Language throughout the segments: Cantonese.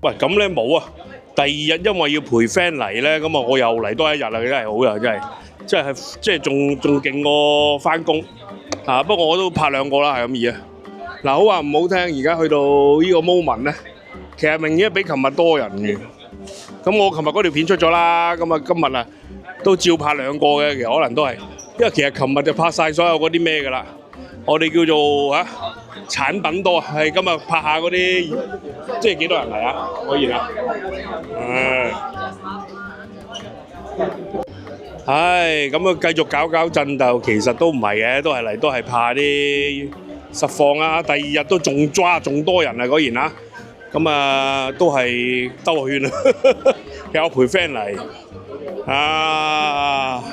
喂，咁咧冇啊。第二日因為要陪 friend 嚟咧，咁啊我又嚟多一日啦，真係好啊，即係仲勁過翻工啊！不過我都拍2個啦，係咁意啊。嗱，好話唔好聽，而家去到呢個 moment 咧，其實明顯比琴日多人嘅。咁我琴日嗰條片出咗啦，咁啊今日啊都照拍2個嘅，其實可能都係，因為其實琴日就拍晒所有嗰啲咩㗎啦。我哋叫做產品多，係今日拍下嗰啲，即係幾多人嚟啊？可以啦。唉，咁啊繼續搞震就其實都唔係嘅，都係拍啲實況啊。第2日都仲多人啊，果然啊。咁啊都係兜個圈啊，有陪 friend 嚟啊。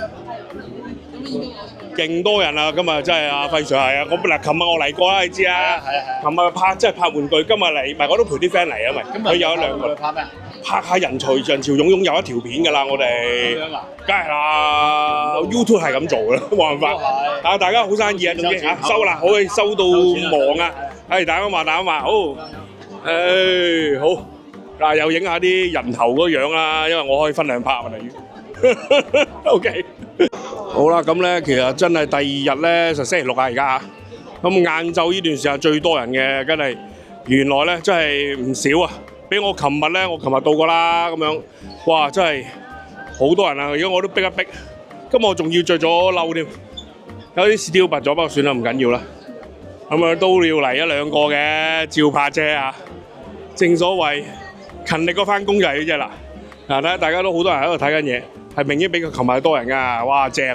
勁多人啊！今日真係阿輝 Sir 係啊！琴日我嚟過啦，你知啊？琴日真係拍玩具，今日嚟，唔係我都陪啲 friend 嚟啊！咪佢有1-2個。拍咩啊？拍下人潮湧湧有一條片㗎啦，我哋。梗係啦 ，YouTube 係咁做啦，冇辦法。大家好生意啊，總之收啦，可以收到忙啊！大家話好，好嗱，又影下啲人頭嗰樣啦，因為我可以分2拍啊，例如。OK。好啦，咁咧其實真係第2日咧就星期6啊，而家咁晏晝呢段時間最多人嘅，真係原來咧真係唔少啊！比我琴日到過啦，咁樣哇真係好多人啊！而家我都逼一逼，今日我仲要着咗褸添，有啲屎雕拔咗，不過算啦，唔緊要啦。咁啊都要嚟1-2個嘅，照拍啫啊！正所謂勤力過翻工就係呢隻啦。嗱，睇下大家都好多人喺度睇緊嘢。係明顯比佢琴日多人㗎，哇正！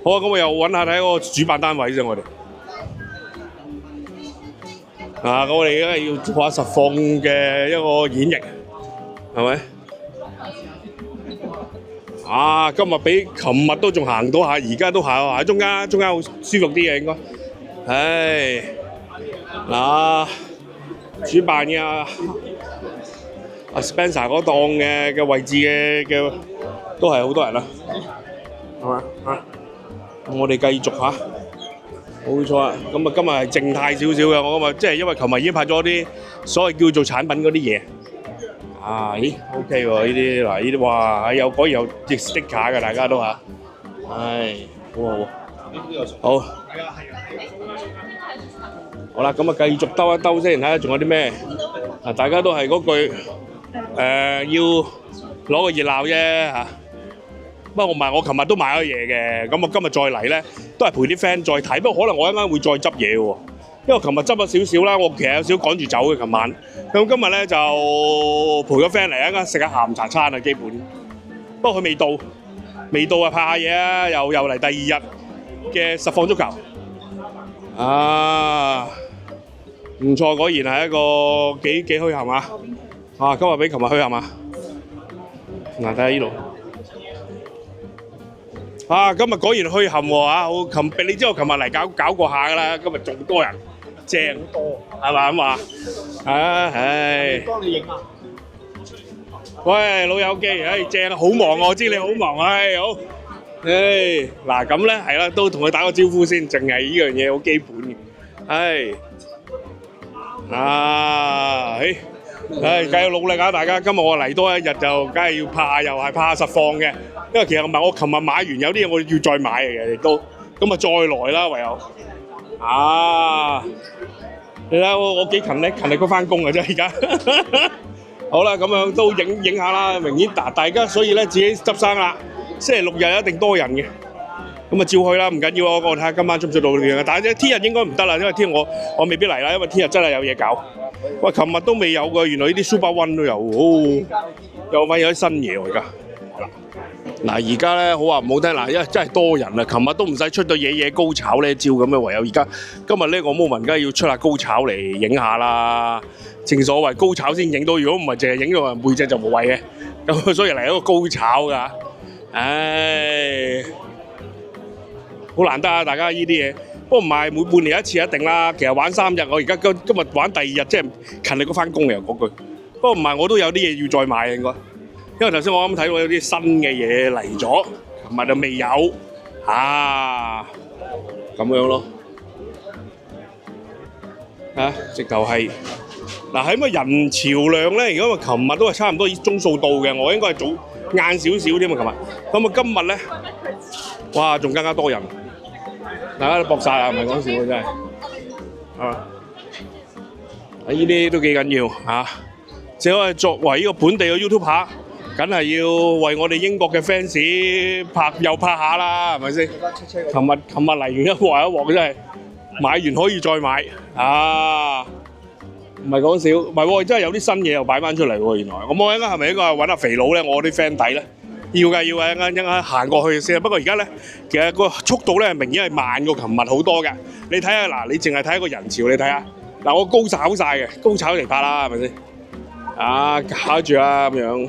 好啊，咁我又揾下睇嗰個主辦單位先，我哋。咁我哋而家要做下實況嘅一個演繹，係咪？今日比琴日都仲行到下，而家都行喺中間好舒服啲嘅應該。主辦嘅Spencer 嗰檔嘅位置嘅。都係好多人啦，係嘛？咁我哋繼續冇錯啊。咁啊，今日係靜態少少嘅，我今日即係因為琴日已經拍咗啲所謂叫做產品嗰啲嘢。咦 ，OK 喎，呢啲嗱，呢啲哇，果然有隻 sticker 嘅，大家都好好。好啦，咁啊，繼續兜一兜先，睇下仲有啲咩。大家都係嗰句，要攞個熱鬧啫。不過我琴日都買咗嘢嘅，咁我今日再嚟咧，都係陪啲 friend 再睇。不過可能我一陣間會再執嘢喎，因為琴日執咗少少啦，我其實有少趕住走嘅琴晚。咁今日咧就陪個 friend 嚟，一陣間食下下午茶餐啊，基本。不過佢未到啊，拍下嘢啊，又嚟第2日嘅實況足球。唔錯，果然係一個幾墟冚啊！今日比琴日墟冚啊！嗱，睇下呢度。今日果然墟冚喎，你知我琴日嚟搞過下㗎啦，今日仲多人，正多係嘛咁話？幫你影下。喂，老友記，正，好忙我知你好忙，好。嗱咁咧係啦，都同佢打個招呼先，淨係呢樣嘢好基本嘅，繼續努力啊！大家今日我嚟多一日就梗係要拍，又係拍實況嘅。因為其實唔係我琴日買完，有啲嘢我要再買嘅，亦都咁啊再來啦，唯有你睇我幾勤力過翻工嘅啫，而家好啦，咁樣都影下啦。明顯大家所以咧自己執生啦。星期6日一定多人嘅，咁啊照去啦，唔緊要啊。我睇下今晚出唔出到嘅，但係聽日應該唔得啦，因為聽日我未必嚟啦，因為聽日真係有嘢搞。喂，琴日都未有㗎，原來呢啲 Super One 都有，有啲新嘢喎而家。嗱，而家咧好話唔好聽，因為真係多人啊，琴日都唔使出到嘢高炒呢招咁嘅，唯有而家今日呢個 moment 梗係要出下高炒嚟影下啦。正所謂高炒先影到，如果唔係淨係影到人背脊就無謂嘅。咁所以嚟一個高炒㗎，好難得啊！大家呢啲嘢，不過唔係每半年一次一定啦。其實玩3日，我而家今日玩第2日，即係勤力過翻工嘅嗰句。不過唔係，我都有啲嘢要再買嘅應該。因為頭先我啱睇到有啲新嘅嘢嚟咗，琴日就未有，咁樣咯，直頭係嗱喺乜人潮量咧？如果我琴日都係差唔多鐘數到嘅，我應該係早晏少少添啊！琴日咁啊，今日咧，哇，仲更加多人，大家都搏晒啦，唔係講笑啊，真係啊！呢啲都幾緊要嚇，只可以作為呢個本地嘅 YouTuber，梗係要為我哋英國嘅 fans 拍下啦，係咪先？琴日嚟完一鑊真係買完可以再買啊！唔係講笑，唔係喎，真係有啲新嘢又擺翻出嚟喎，原來。咁我應該係咪應該揾阿肥佬咧？我啲 friend 底咧，要㗎，一陣行過去先。不過而家咧，其實個速度咧明顯係慢過琴日好多嘅。你睇下嗱，你淨係睇一個人潮，你睇下嗱，我高炒晒嘅，高炒嚟拍啦，係咪先？啊，搞住啦咁樣。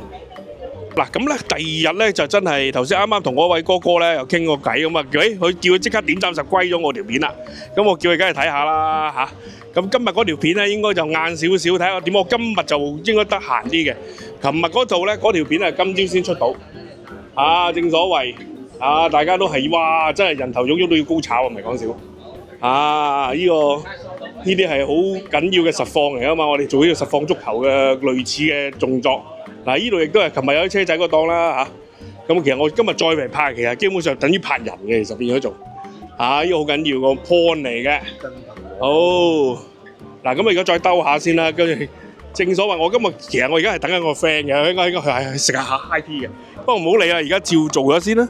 嗱咁咧，第二日咧就真係頭先啱啱同嗰位哥哥咧又傾過偈咁啊，佢叫佢即刻點讚subscribe咗我條片啦。咁我叫佢梗係睇下啦嚇。咁今日嗰條片咧應該就晏少少，睇下點。我今日就應該得閒啲嘅。琴日嗰度咧嗰條片係今朝先出到。啊，正所謂啊，大家都係哇，真係人頭湧湧都要高炒啊，唔係講笑。啊，呢啲係好緊要嘅實況嚟啊嘛，我哋做呢個實況足球嘅類似嘅動作。嗱，呢度亦都係琴日有啲車仔嗰檔啦嚇。咁其實我今日再嚟拍，其實基本上等於拍人嘅，其實變咗做。啊，呢個好緊要個 point 嚟嘅。好，嗱咁我而家再兜下先啦，跟住正所謂其實我而家係等緊個 friend 嘅，應該係食下 high tea 嘅，不過唔好理啦，而家照做咗先啦。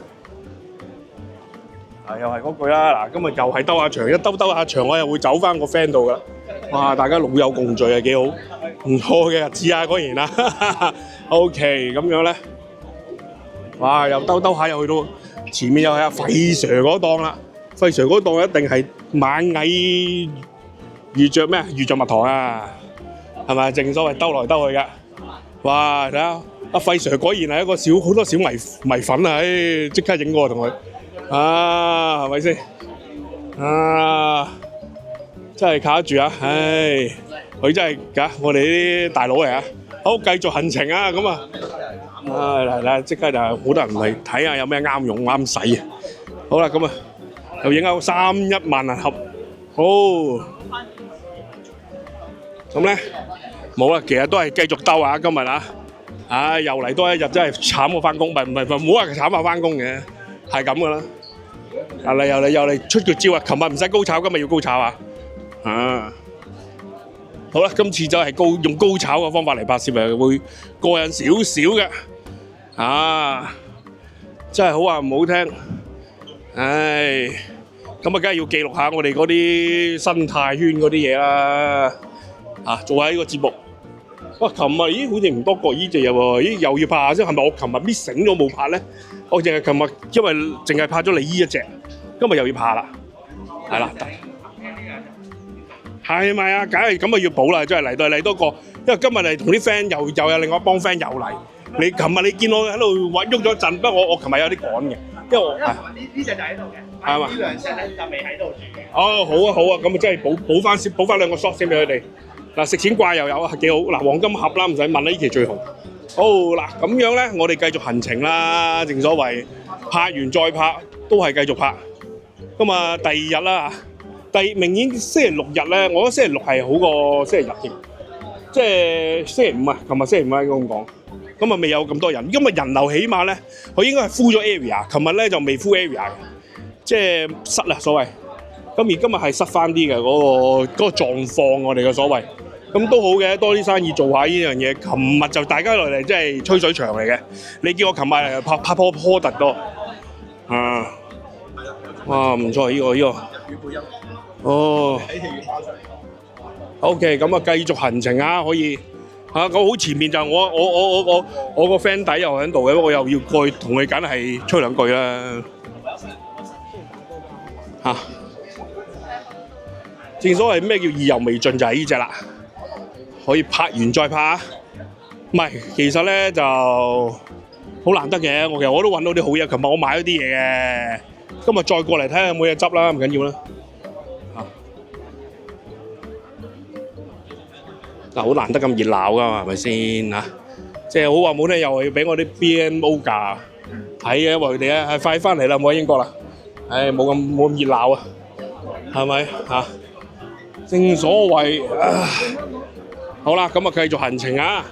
又係嗰句啦，嗱今日又係兜下場，一兜下場我又會走翻個 friend 度噶。哇，大家老友共聚啊，幾好，唔錯嘅日子啊，果然啦。OK， 咁樣咧，哇又兜下又去到前面又係阿費 Sir 嗰檔啦。費 Sir 嗰檔一定係螞蟻遇着咩？遇着蜜糖啊，係咪？正所謂兜來兜去嘅。哇！睇下阿費 Sir 果然係一個好多小米粉啊！即刻影過同佢啊，係咪先？啊，真係靠得住啊！唉，佢真係㗎，我哋啲大佬嚟啊！好，繼續行程啊！咁啊，嚟即刻就好多人嚟睇下有咩啱用啱使啊！好啦，咁啊〜又影out31萬人盒，好，咁咧冇啦，其實都係繼續兜啊，今日啊，唉又嚟多一日，真係慘過翻工，唔好話慘過翻工嘅，係咁噶啦，又嚟出個招啊！琴日唔使高炒，今日要高炒啊！啊，好啦，今次就係用高炒嘅方法嚟拍攝，咪會過癮少少嘅，啊，真係好話唔好聽。唉，咁啊，梗係要記錄下我哋嗰啲生態圈嗰啲嘢啦，啊，做下呢個節目。哇，琴日咦，好似唔多覺呢隻嘢喎，咦，又要拍下先，係咪我琴日搣醒咗冇拍咧？我淨係琴日因為淨係拍咗你呢一隻，今日又要拍啦，係啦，係咪啊？梗係咁啊，要補啦，真係嚟多個，因為今日嚟同啲 friend 又有另外一幫 friend 又嚟。你琴日你見我喺度喐咗陣，不過我琴日有啲趕嘅。因為呢隻就喺度嘅，係嘛？呢兩隻咧就未喺度住嘅。哦，好啊，咁啊真係補翻兩個 shot 先俾佢哋。嗱，食錢怪又有啊，幾好。嗱，黃金盒啦，唔使問啦，呢期最紅。好嗱，咁樣咧，我哋繼續行程啦。正所謂拍完再拍，都係繼續拍。咁啊，第二日啦，明顯星期六日咧，我覺得星期六係好過星期日添。即係星期五啊，琴日星期五啊，應該咁講。咁啊未有咁多人，今日人流起碼咧，佢應該係 full 咗 area， 琴日咧就未 full area 嘅，即係塞啦所謂。咁而今日係塞翻啲嘅嗰個狀況，我哋嘅所謂。咁都好嘅，多啲生意做下呢樣嘢。琴日就大家落嚟即係吹水場嚟嘅，你叫我琴日拍波特多，啊，哇唔錯呢個，哦 ，OK， 咁啊繼續行程啊，可以。咁好前面就我個 friend 底又喺度嘅，我又要過去同佢梗係吹兩句啦。正所謂咩叫意猶未盡就係呢隻啦，可以拍完再拍。唔係，其實咧就好難得嘅。其實我都揾到啲好嘢，琴日我買咗啲嘢嘅，今日再過嚟睇下有冇嘢執啦，唔緊要啦。嗱，好難得咁熱鬧㗎嘛，係咪先嚇？即係好話冇聽，又係要俾我啲 BNO 價睇嘅，因為佢哋咧係快翻嚟啦，冇喺英國啦，冇咁熱鬧啊，係咪嚇？正所謂好啦，咁啊繼續行程啊。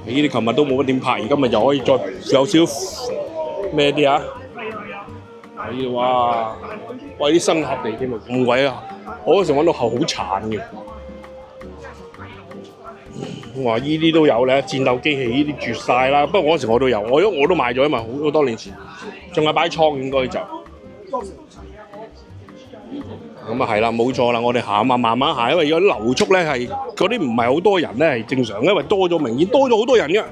呢啲琴日都冇乜點拍，而今日又可以再有少咩啲啊？係哇，喂啲新盒嚟添啊，咁鬼啊！我嗰時揾到好殘嘅。哇！依啲都有咧，戰鬥機器依啲絕晒啦。不過嗰時我都有，我都買咗啊嘛，好多年前，仲係擺倉應該就。咁啊係啦，冇錯啦，我哋行啊，慢慢行，因為有啲流速咧係嗰啲唔係好多人咧係正常，因為多咗明顯多咗好多人嘅。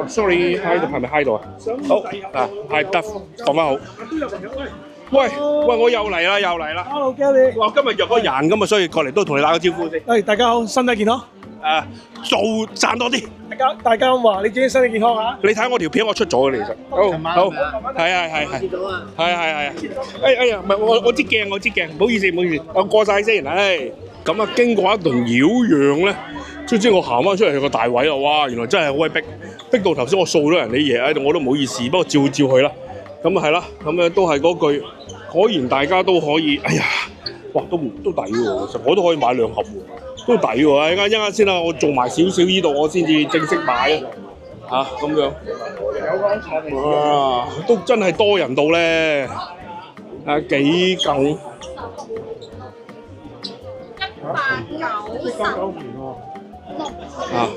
Sorry， 喺度係咪喺度啊？好啊，係得放翻好。喂，我又嚟啦。Hello Gary， 哇，今日約咗人咁啊，所以過嚟都同你打個招呼先。大家好，身體健康。做賺多啲。大家話你自己身體健康啊！你睇我條片我出咗嘅其實。好，係。見到啊。係。哎呀，唔係我知鏡，唔好意思，我過晒先。咁啊，經過一頓擾攘咧，總之我行翻出嚟個大位啊，哇！原來真係好鬼逼到頭先我掃咗人啲嘢喺度，我都唔好意思，不過照佢啦。咁啊係啦，咁樣都係嗰句，果然大家都可以，哎呀，哇都抵喎，其實我都可以買2盒喎，都抵喎。一陣間先啦，我做埋少少呢度，我先至正式買啊，咁樣。哇，都真係多人到咧，幾嚿。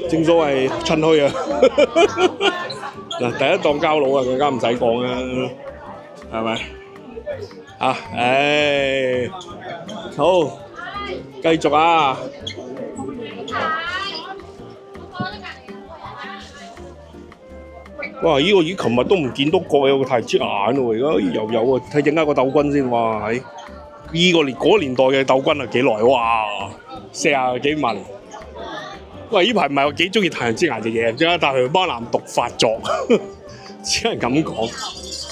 正所謂趁墟啊！嗱，第一檔膠佬啊，更加唔使講啦，係咪？好，繼續啊！哇！依個琴日都唔見到國有個太子眼喎，而家又有啊！睇整下個鬥軍先，哇！喺嗰年代嘅鬥軍啊，幾耐哇？40幾萬。喂，呢排唔係我幾中意太陽之眼隻嘢，點解但係斑腩毒發作？只係咁講。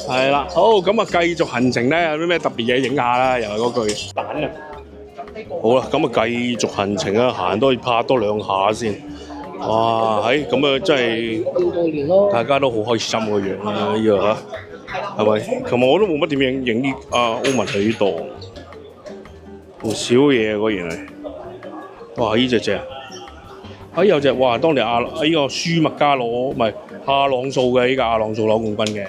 係啦，好咁啊，繼續行程咧，有啲咩特別嘢影下啦，又係嗰句蛋啊！好啦，咁啊繼續行程啊，行多拍多2下先。哇，咁啊真係大家都好開心個樣啊，呢個嚇係咪？琴日我都冇乜點影啲歐文喺呢度，唔少嘢果然係。哇！呢隻正。有隻哇，當年呢個舒麥加攞唔係亞朗素嘅，呢個亞朗素攞冠軍嘅，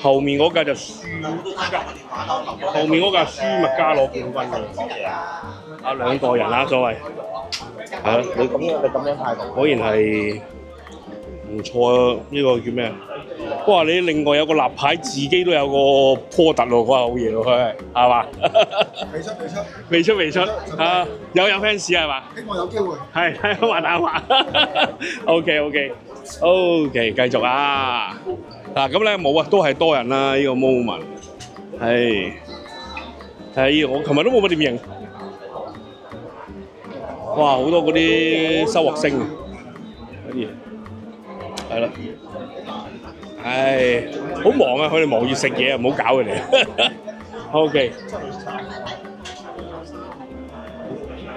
後面嗰架就後面嗰架舒麥加攞冠軍嘅，2代人啦所謂，係啊，你咁樣態度，果然係唔錯啊！呢個叫咩啊？哇！你另外有個立牌，自己都有個波特喎，嗰下好嘢喎，佢係嘛？未出啊！有 fans 係嘛？希望有機會。係話打話。OK，繼續啊！嗱咁咧冇啊，都係多人啦，呢個 moment 係我琴日都冇乜點影。哇！好多嗰啲收穫星嗰啲嘢，係啦。好忙啊！佢哋忙住食嘢，唔好搞佢哋。OK。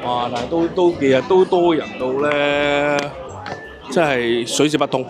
哇！但係都其實都多人到咧，真係水泄不通。